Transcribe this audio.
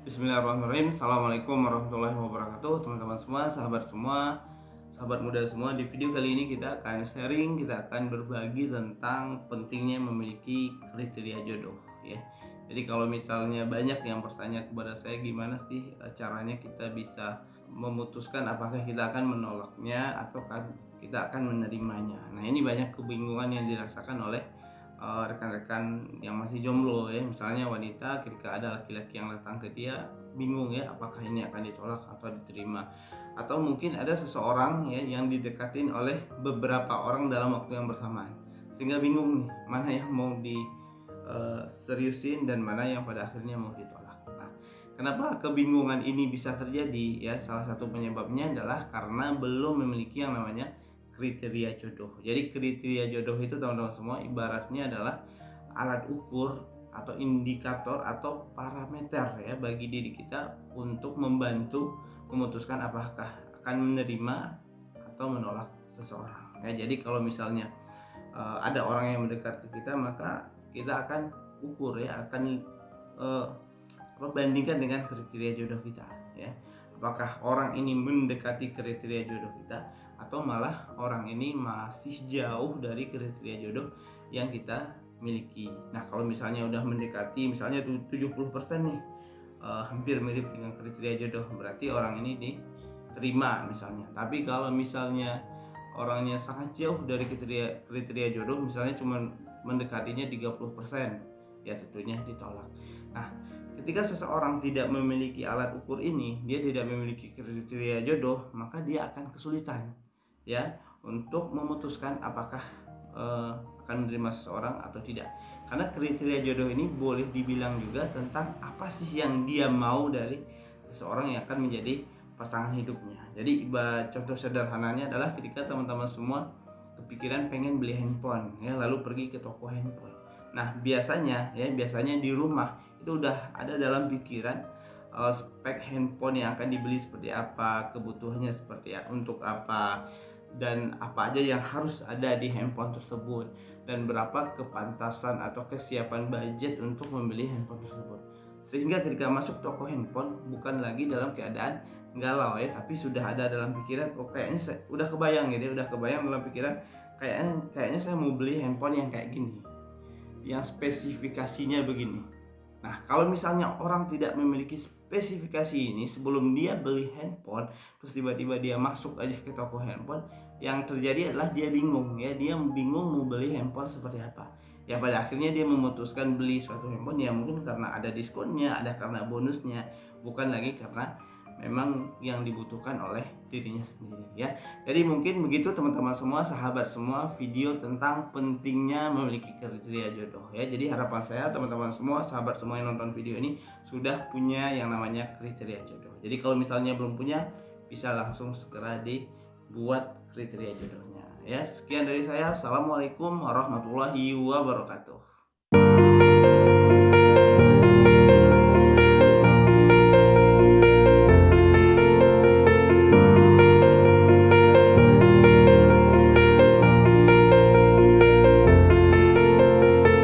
Bismillahirrahmanirrahim. Assalamualaikum warahmatullahi wabarakatuh, teman-teman semua, sahabat muda semua. Di video kali ini kita akan sharing, kita akan berbagi tentang pentingnya memiliki kriteria jodoh, ya. Jadi kalau misalnya banyak yang bertanya kepada saya gimana sih caranya kita bisa memutuskan apakah kita akan menolaknya atau kita akan menerimanya. Nah, ini banyak kebingungan yang dirasakan oleh rekan-rekan yang masih jomblo, ya. Misalnya wanita ketika ada laki-laki yang datang ke dia bingung, ya, apakah ini akan ditolak atau diterima. Atau mungkin ada seseorang, ya, yang didekatin oleh beberapa orang dalam waktu yang bersamaan, sehingga bingung nih mana yang mau seriusin dan mana yang pada akhirnya mau ditolak. Nah, kenapa kebingungan ini bisa terjadi? Ya, salah satu penyebabnya adalah karena belum memiliki yang namanya kriteria jodoh. Jadi kriteria jodoh itu, teman-teman semua, ibaratnya adalah alat ukur atau indikator atau parameter, ya, bagi diri kita untuk membantu memutuskan apakah akan menerima atau menolak seseorang. Ya, jadi kalau misalnya ada orang yang mendekat ke kita, maka kita akan ukur, ya, akan bandingkan dengan kriteria jodoh kita, ya. Apakah orang ini mendekati kriteria jodoh kita atau malah orang ini masih jauh dari kriteria jodoh yang kita miliki. Nah, kalau misalnya udah mendekati, misalnya 70% nih, hampir mirip dengan kriteria jodoh, berarti orang ini diterima misalnya. Tapi kalau misalnya orangnya sangat jauh dari kriteria jodoh, misalnya cuma mendekatinya 30%, ya tentunya ditolak. Nah, ketika seseorang tidak memiliki alat ukur ini, dia tidak memiliki kriteria jodoh, maka dia akan kesulitan, ya, untuk memutuskan apakah akan menerima seseorang atau tidak. Karena kriteria jodoh ini boleh dibilang juga tentang apa sih yang dia mau dari seseorang yang akan menjadi pasangan hidupnya. Jadi contoh sederhananya adalah ketika teman-teman semua kepikiran pengen beli handphone, ya, lalu pergi ke toko handphone. Nah, biasanya di rumah itu udah ada dalam pikiran spek handphone yang akan dibeli seperti apa, kebutuhannya seperti untuk apa, dan apa aja yang harus ada di handphone tersebut, dan berapa kepantasan atau kesiapan budget untuk membeli handphone tersebut. Sehingga ketika masuk toko handphone bukan lagi dalam keadaan galau, ya, tapi sudah ada dalam pikiran, oh kayaknya udah kebayang gitu, udah kebayang dalam pikiran, kayaknya saya mau beli handphone yang kayak gini, yang spesifikasinya begini. Nah, kalau misalnya orang tidak memiliki spesifikasi ini sebelum dia beli handphone, terus tiba-tiba dia masuk aja ke toko handphone, yang terjadi adalah dia bingung, ya, dia bingung mau beli handphone seperti apa. Ya, pada akhirnya dia memutuskan beli suatu handphone, ya mungkin karena ada diskonnya, ada karena bonusnya, bukan lagi karena memang yang dibutuhkan oleh dirinya sendiri, ya. Jadi mungkin begitu teman-teman semua, sahabat semua, video tentang pentingnya memiliki kriteria jodoh, ya. Jadi harapan saya teman-teman semua, sahabat semua yang nonton video ini sudah punya yang namanya kriteria jodoh. Jadi kalau misalnya belum punya, bisa langsung segera dibuat kriteria jodohnya, ya. Sekian dari saya. Assalamualaikum warahmatullahi wabarakatuh.